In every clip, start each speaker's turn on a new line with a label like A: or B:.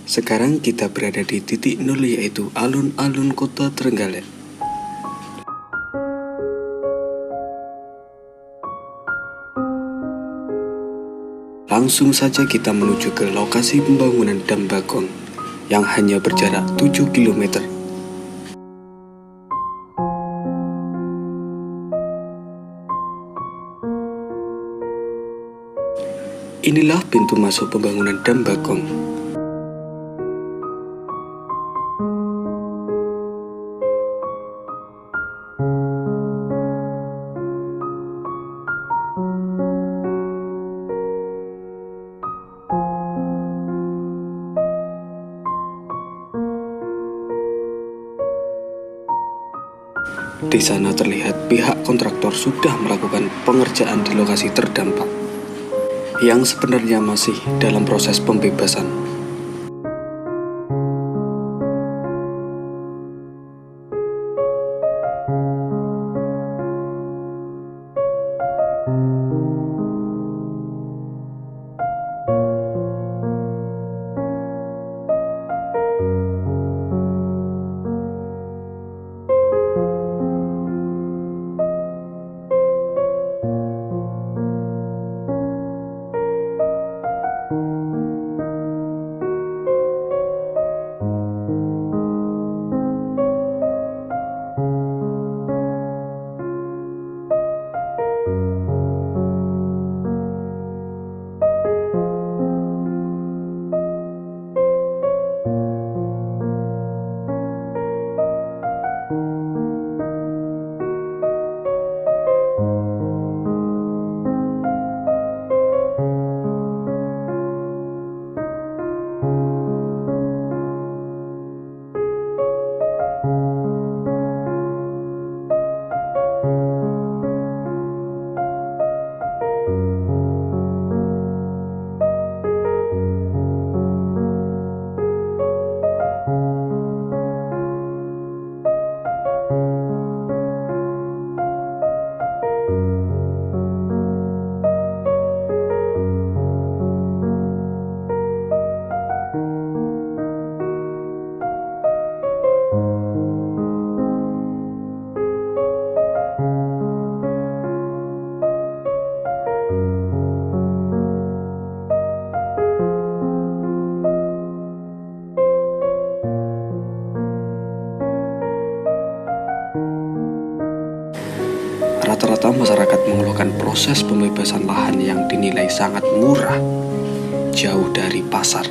A: Sekarang kita berada di titik nol, yaitu alun-alun kota Trenggalek. Langsung saja kita menuju ke lokasi pembangunan Dam Bagong yang hanya berjarak 7 km. Inilah pintu masuk pembangunan Dam Bagong. Di sana terlihat pihak kontraktor sudah melakukan pengerjaan di lokasi terdampak, yang sebenarnya masih dalam proses pembebasan. Rata-rata masyarakat mengeluhkan proses pembebasan lahan yang dinilai sangat murah, jauh dari pasar.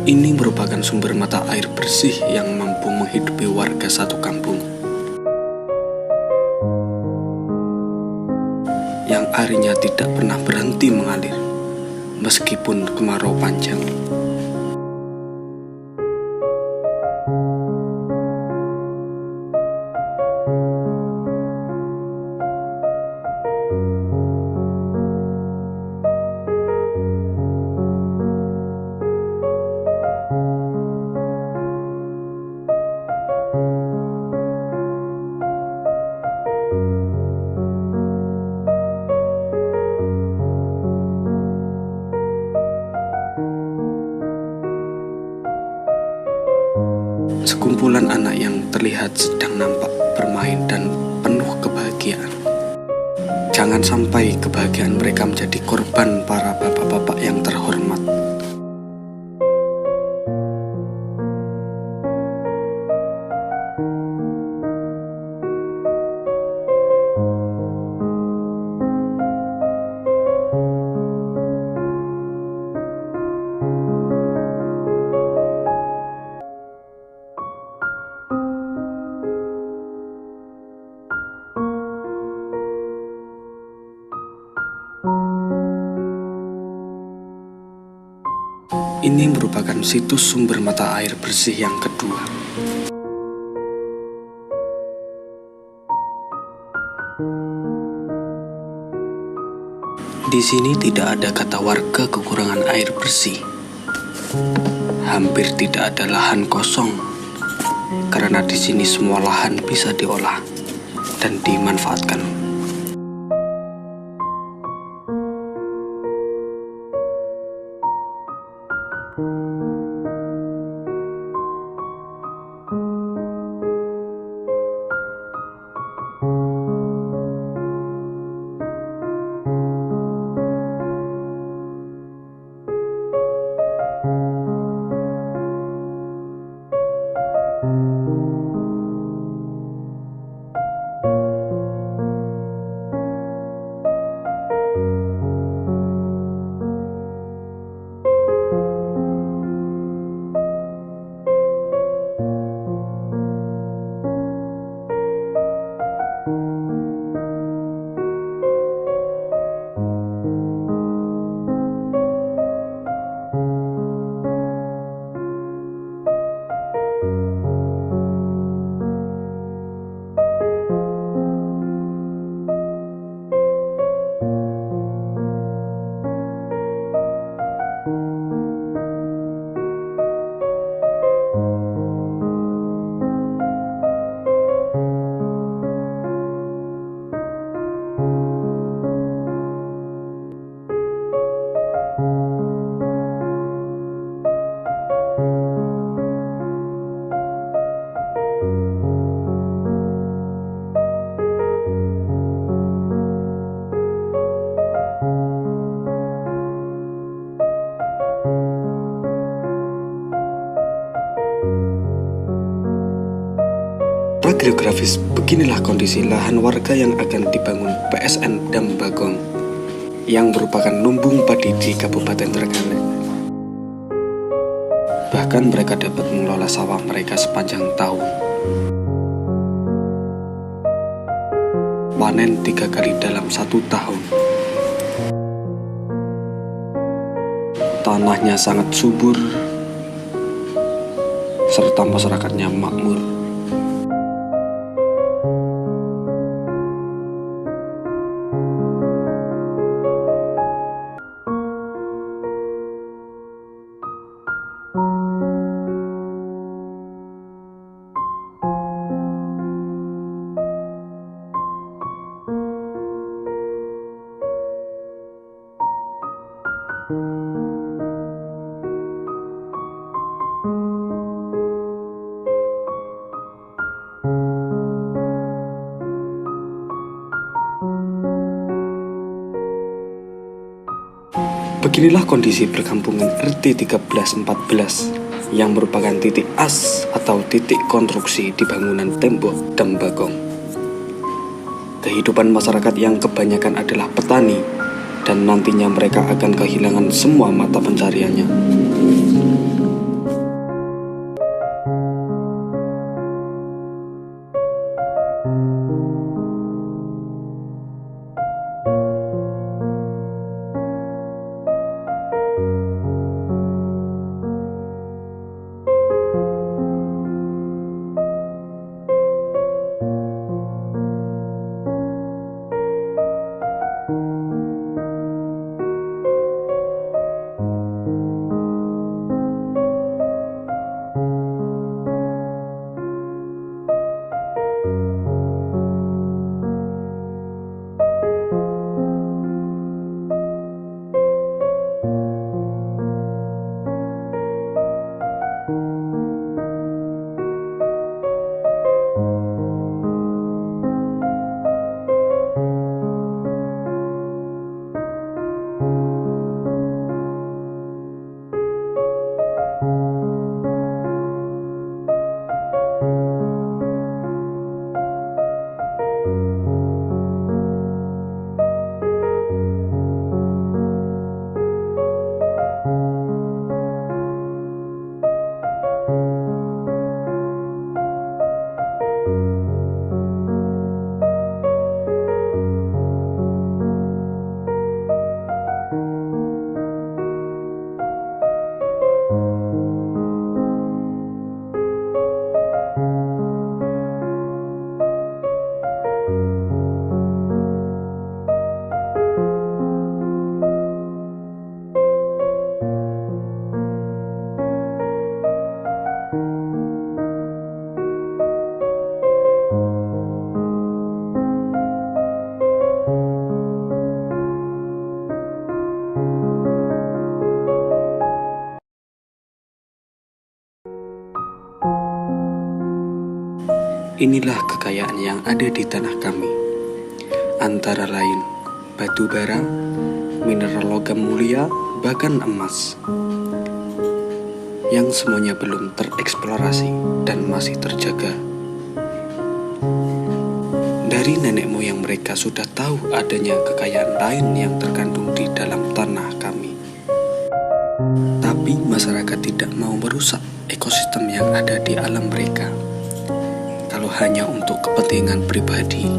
A: Ini merupakan sumber mata air bersih yang mampu menghidupi warga satu kampung, yang airnya tidak pernah berhenti mengalir meskipun kemarau panjang. Sekumpulan anak yang terlihat sedang nampak bermain dan penuh kebahagiaan. Jangan sampai kebahagiaan mereka menjadi korban para bapak-bapak yang terhormat. Ini merupakan situs sumber mata air bersih yang kedua. Di sini tidak ada kata warga kekurangan air bersih. Hampir tidak ada lahan kosong, karena di sini semua lahan bisa diolah dan dimanfaatkan. Geografis, beginilah kondisi lahan warga yang akan dibangun PSN Dambagong yang merupakan lumbung padi di Kabupaten Trenggalek. Bahkan mereka dapat mengelola sawah mereka sepanjang tahun. Panen 3 kali dalam 1 tahun. Tanahnya sangat subur, serta masyarakatnya makmur. Beginilah kondisi perkampungan RT 1314 yang merupakan titik as atau titik konstruksi di bangunan tembok Dambagong. Kehidupan masyarakat yang kebanyakan adalah petani dan nantinya mereka akan kehilangan semua mata pencariannya. Inilah kekayaan yang ada di tanah kami. Antara lain batu bara, mineral logam mulia, bahkan emas. Yang semuanya belum tereksplorasi dan masih terjaga. Dari nenek moyang mereka sudah tahu adanya kekayaan lain yang terkandung di dalam tanah kami. Tapi masyarakat tidak mau merusak ekosistem yang ada di alam mereka. Kalau hanya untuk kepentingan pribadi.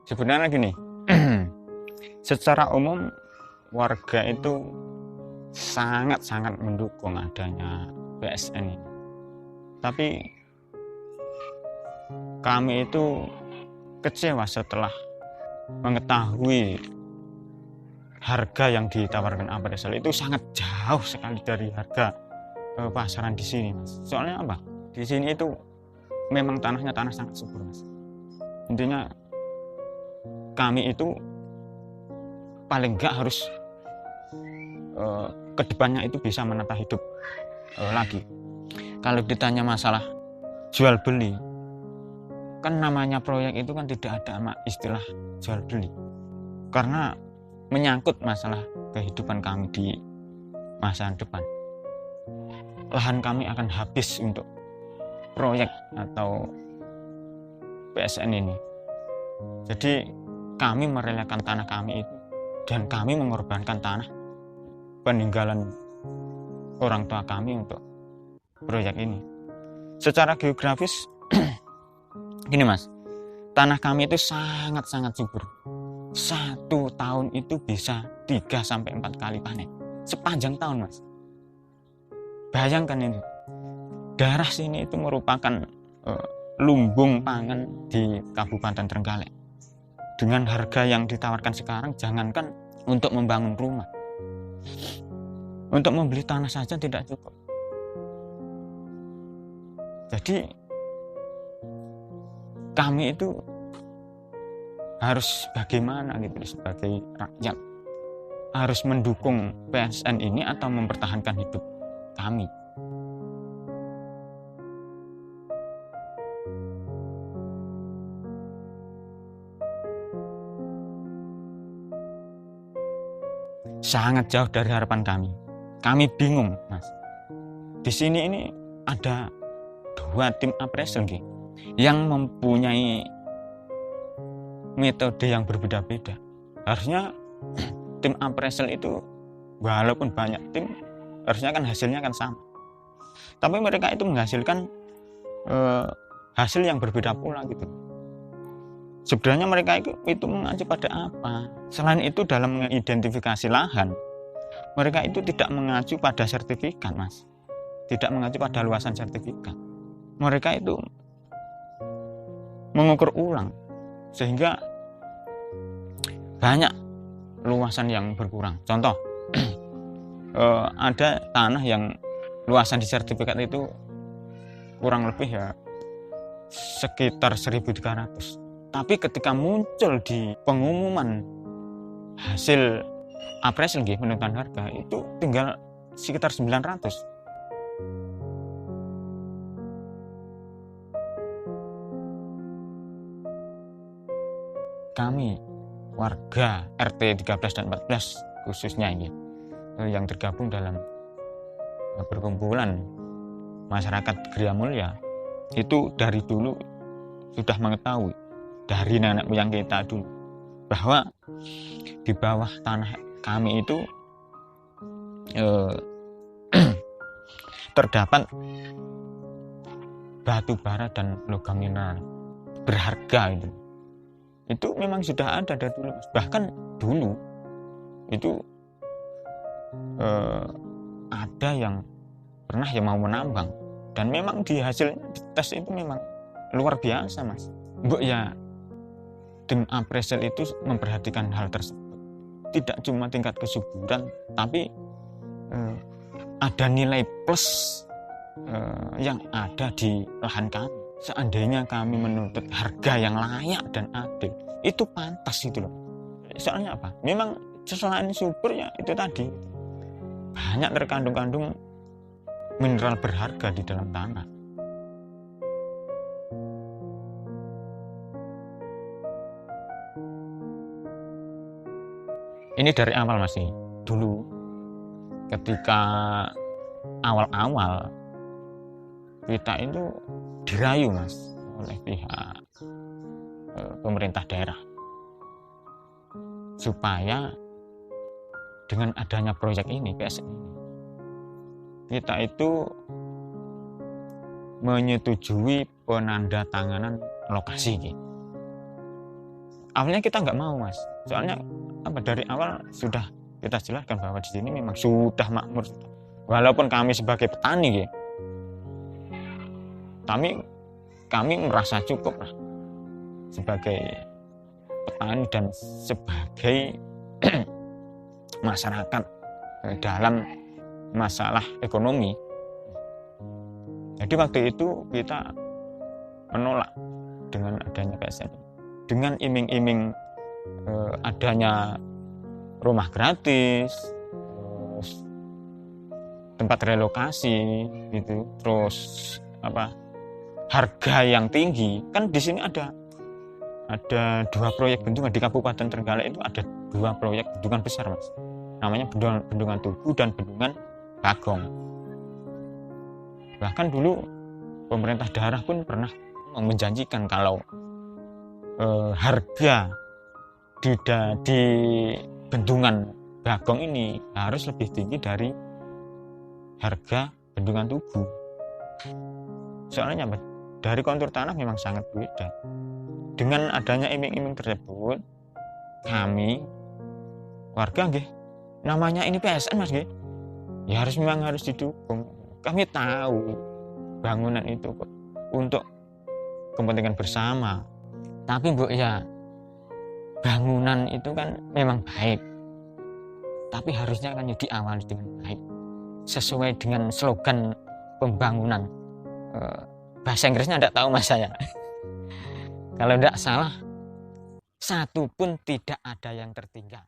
B: Sebenarnya gini, secara umum warga itu sangat-sangat mendukung adanya PSN ini. Tapi kami itu kecewa setelah mengetahui harga yang ditawarkan appraisal itu sangat jauh sekali dari harga pasaran di sini, Mas. Soalnya apa? Di sini itu memang tanahnya tanah sangat subur, Mas. Intinya kami itu paling enggak harus kedepannya itu bisa menata hidup lagi. Kalau ditanya masalah jual beli, kan namanya proyek itu kan tidak ada istilah jual beli, karena menyangkut masalah kehidupan kami di masa depan. Lahan kami akan habis untuk proyek atau PSN ini. Jadi kami merelakan tanah kami itu, dan kami mengorbankan tanah peninggalan orang tua kami untuk proyek ini. Secara geografis gini, Mas, tanah kami itu sangat-sangat subur. 1 tahun itu bisa 3-4 kali panen sepanjang tahun, Mas. Bayangkan ini, daerah sini itu merupakan lumbung pangan di Kabupaten Trenggalek. Dengan harga yang ditawarkan sekarang, jangankan untuk membangun rumah, untuk membeli tanah saja tidak cukup. Jadi kami itu harus bagaimana gitu sebagai rakyat, harus mendukung PSN ini atau mempertahankan hidup kami. Sangat jauh dari harapan kami. Kami bingung, Mas. Di sini ini ada 2 tim appraisal yang mempunyai metode yang berbeda-beda. Harusnya tim appraisal itu walaupun banyak tim, harusnya kan hasilnya kan sama. Tapi mereka itu menghasilkan hasil yang berbeda pula gitu. Sebenarnya mereka itu mengacu pada apa? Selain itu dalam mengidentifikasi lahan, mereka itu tidak mengacu pada sertifikat, Mas. Tidak mengacu pada luasan sertifikat. Mereka itu mengukur ulang, sehingga banyak luasan yang berkurang. Contoh, ada tanah yang luasan di sertifikat itu kurang lebih ya sekitar 1.300. Tapi ketika muncul di pengumuman hasil appraisal penentuan harga itu tinggal sekitar 900. Kami warga RT 13 dan 14 khususnya ini yang tergabung dalam perkumpulan masyarakat Gria Mulya itu dari dulu sudah mengetahui dari nenek moyang kita dulu bahwa di bawah tanah kami itu terdapat batu bara dan logam mineral berharga itu memang sudah ada dari dulu. Bahkan dulu itu ada yang pernah yang mau menambang dan memang di hasil tes itu memang luar biasa mas. Mbok ya tim appraisal itu memperhatikan hal tersebut, tidak cuma tingkat kesuburan tapi ada nilai plus yang ada di lahan kami. Seandainya kami menuntut harga yang layak dan adil, itu pantas itu loh. Soalnya apa? Memang selain suburnya itu tadi banyak terkandung mineral berharga di dalam tanah. Ini dari awal masih dulu ketika awal-awal kita itu dirayu mas oleh pihak pemerintah daerah supaya dengan adanya proyek ini PSN ini kita itu menyetujui penandatanganan lokasi gitu. Awalnya kita nggak mau mas, soalnya dari awal sudah kita jelaskan bahwa di sini memang sudah makmur. Walaupun kami sebagai petani gitu, kami merasa cukup lah sebagai petani dan sebagai masyarakat dalam masalah ekonomi. Jadi waktu itu kita menolak dengan adanya PSN, dengan iming-iming adanya rumah gratis, tempat relokasi gitu, terus harga yang tinggi. Kan di sini ada 2 proyek bendungan di Kabupaten Trenggalek itu, ada 2 proyek bendungan besar mas, namanya Bendungan Tugu dan Bendungan Bagong. Bahkan dulu pemerintah daerah pun pernah menjanjikan kalau harga di Bendungan Bagong ini harus lebih tinggi dari harga Bendungan Tugu. Soalnya dari kontur tanah memang sangat berbeda. Dengan adanya iming-iming tersebut, kami warga namanya ini PSN mas ya memang harus didukung. Kami tahu bangunan itu untuk kepentingan bersama. Tapi ya bangunan itu kan memang baik, tapi harusnya kan diawali dengan baik sesuai dengan slogan pembangunan. Bahasa Inggrisnya tidak tahu mas saya. Kalau tidak salah, satu pun tidak ada yang tertinggal.